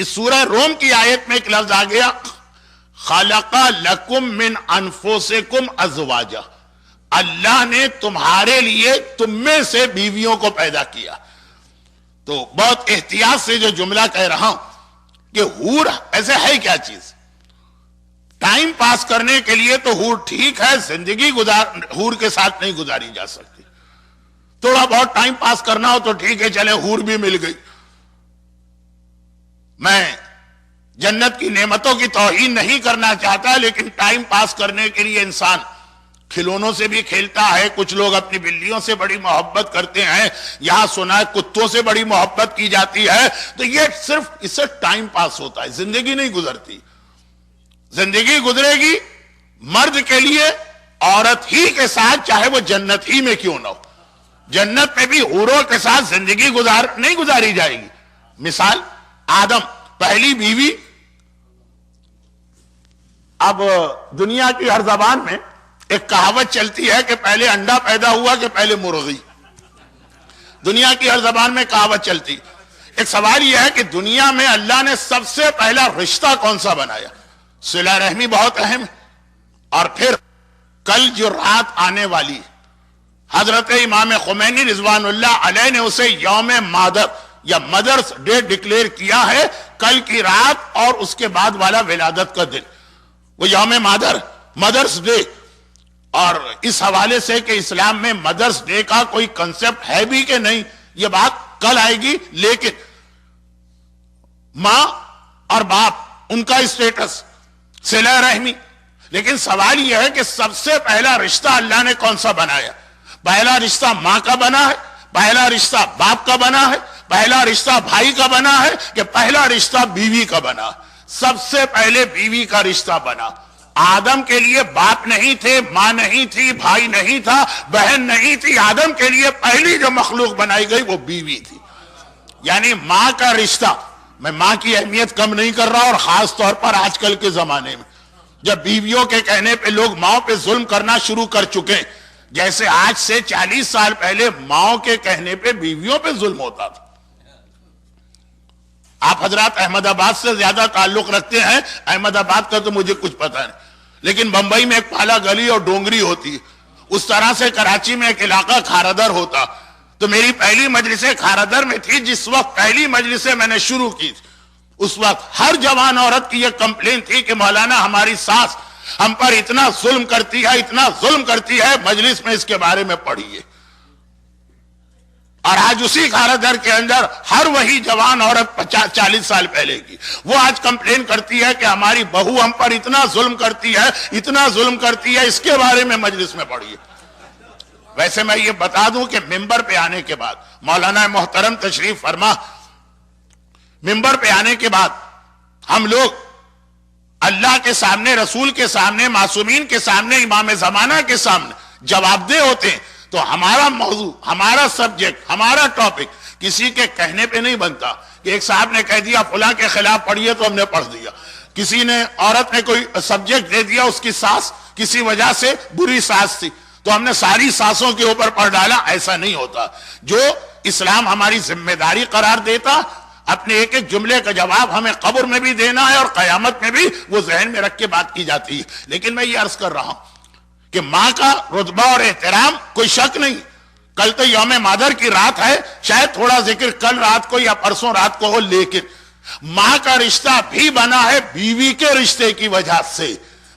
اس سورہ روم کی آیت میں ایک لفظ آ گیا، خلق لکم من انفسکم ازواجا، اللہ نے تمہارے لیے تم میں سے بیویوں کو پیدا کیا۔ تو بہت احتیاط سے جو جملہ کہہ رہا ہوں کہ حور ایسے ہے کیا چیز؟ ٹائم پاس کرنے کے لیے تو حور ٹھیک ہے، زندگی حور کے ساتھ نہیں گزاری جا سکتی۔ تھوڑا بہت ٹائم پاس کرنا ہو تو ٹھیک ہے، چلے حور بھی مل گئی۔ میں جنت کی نعمتوں کی توہین نہیں کرنا چاہتا، لیکن ٹائم پاس کرنے کے لیے انسان کھلونوں سے بھی کھیلتا ہے، کچھ لوگ اپنی بلیوں سے بڑی محبت کرتے ہیں، یہاں سنا ہے کتوں سے بڑی محبت کی جاتی ہے، تو یہ صرف اس سے ٹائم پاس ہوتا ہے، زندگی نہیں گزرتی۔ زندگی گزرے گی مرد کے لیے عورت ہی کے ساتھ، چاہے وہ جنت ہی میں کیوں نہ ہو۔ جنت میں بھی حوروں کے ساتھ زندگی نہیں گزاری جائے گی۔ مثال آدم پہلی بیوی، اب دنیا کی ہر زبان میں ایک کہاوت چلتی ہے کہ پہلے انڈا پیدا ہوا کہ پہلے مرغی۔ دنیا کی ہر زبان میں کہاوت چلتی۔ ایک سوال یہ ہے کہ دنیا میں اللہ نے سب سے پہلا رشتہ کون سا بنایا؟ صلہ رحمی بہت اہم ہے، اور پھر کل جو رات آنے والی حضرت امام خمینی رضوان اللہ علیہ نے اسے یوم مادر یا مدرس ڈے ڈکلیئر کیا ہے، کل کی رات اور اس کے بعد والا ولادت کا دن، وہ یوم مدرس ڈے۔ اور اس حوالے سے کہ اسلام میں مدرس ڈے کا کوئی کنسپٹ ہے بھی کہ نہیں، یہ بات کل آئے گی، لیکن ماں اور باپ ان کا اسٹیٹس، صلہ رحمی، لیکن سوال یہ ہے کہ سب سے پہلا رشتہ اللہ نے کون سا بنایا؟ پہلا رشتہ ماں کا بنا ہے، پہلا رشتہ باپ کا بنا ہے، پہلا رشتہ بھائی کا بنا ہے کہ پہلا رشتہ بیوی کا بنا؟ سب سے پہلے بیوی کا رشتہ بنا۔ آدم کے لیے باپ نہیں تھے، ماں نہیں تھی، بھائی نہیں تھا، بہن نہیں تھی، آدم کے لیے پہلی جو مخلوق بنائی گئی وہ بیوی تھی۔ یعنی ماں کا رشتہ، میں ماں کی اہمیت کم نہیں کر رہا، اور خاص طور پر آج کل کے زمانے میں جب بیویوں کے کہنے پہ لوگ ماؤں پہ ظلم کرنا شروع کر چکے، جیسے آج سے 40 سال پہلے ماؤں کے کہنے پہ بیویوں پہ ظلم ہوتا تھا۔ آپ حضرات احمد آباد سے زیادہ تعلق رکھتے ہیں، احمد آباد کا تو مجھے کچھ پتہ نہیں، لیکن بمبئی میں ایک پالا گلی اور ڈونگری ہوتی ہے، اس طرح سے کراچی میں ایک علاقہ کھارادر ہوتا۔ تو میری پہلی مجلسیں کھارادر میں تھی، جس وقت پہلی مجلسیں میں نے شروع کی، اس وقت ہر جوان عورت کی یہ کمپلین تھی کہ مولانا ہماری ساس ہم پر اتنا ظلم کرتی ہے، اتنا ظلم کرتی ہے، مجلس میں اس کے بارے میں پڑھیے۔ اور آج اسی کھارادر کے اندر ہر وہی جوان عورت 40 سال پہلے کی، وہ آج کمپلین کرتی ہے کہ ہماری بہو ہم پر اتنا ظلم کرتی ہے، اتنا ظلم کرتی ہے، اس کے بارے میں مجلس میں پڑھیے۔ ویسے میں یہ بتا دوں کہ ممبر پہ آنے کے بعد مولانا محترم تشریف فرما، ممبر پہ آنے کے بعد ہم لوگ اللہ کے سامنے، رسول کے سامنے، معصومین کے سامنے، امام زمانہ کے سامنے جواب دہ ہوتے ہیں، تو ہمارا موضوع، ہمارا سبجیکٹ، ہمارا ٹاپک کسی کے کہنے پہ نہیں بنتا کہ ایک صاحب نے کہہ دیا فلاں کے خلاف پڑھیے تو ہم نے پڑھ دیا، کسی نے عورت نے کوئی سبجیکٹ دے دیا، اس کی ساس کسی وجہ سے بری ساس تھی تو ہم نے ساری ساسوں کے اوپر پڑھ ڈالا، ایسا نہیں ہوتا۔ جو اسلام ہماری ذمہ داری قرار دیتا، اپنے ایک ایک جملے کا جواب ہمیں قبر میں بھی دینا ہے اور قیامت میں بھی وہ ذہن میں رکھ کے بات کی جاتی ہے۔ لیکن میں یہ عرض کر رہا ہوں کہ ماں کا رتبہ اور احترام، کوئی شک نہیں، کل تو یوم مادر کی رات ہے، شاید تھوڑا ذکر کل رات کو یا پرسوں رات کو ہو، لیکن ماں کا رشتہ بھی بنا ہے بیوی کے رشتے کی وجہ سے۔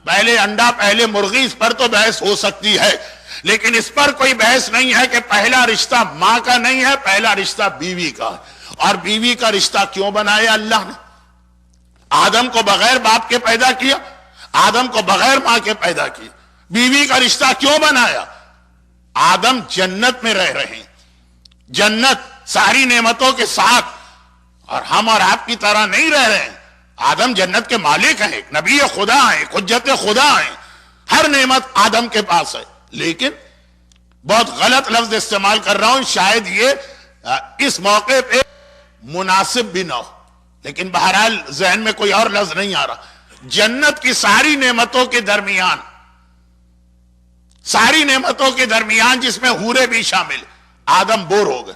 پہلے انڈا پہلے مرغی، اس پر تو بحث ہو سکتی ہے، لیکن اس پر کوئی بحث نہیں ہے کہ پہلا رشتہ ماں کا نہیں ہے، پہلا رشتہ بیوی کا ہے۔ اور بیوی کا رشتہ کیوں بنایا اللہ نے؟ آدم کو بغیر باپ کے پیدا کیا، آدم کو بغیر ماں کے پیدا کیا، بیوی کا رشتہ کیوں بنایا؟ آدم جنت میں رہ رہے ہیں، جنت ساری نعمتوں کے ساتھ، اور ہم اور آپ کی طرح نہیں رہ رہے ہیں۔ آدم جنت کے مالک ہیں، نبی خدا ہیں، حجت خدا ہیں، ہر نعمت آدم کے پاس ہے، لیکن بہت غلط لفظ استعمال کر رہا ہوں، شاید یہ اس موقع پہ مناسب بھی نہ ہو، لیکن بہرحال ذہن میں کوئی اور لفظ نہیں آ رہا۔ جنت کی ساری نعمتوں کے درمیان، ساری نعمتوں کے درمیان جس میں حوریں بھی شامل، آدم بور ہو گئے،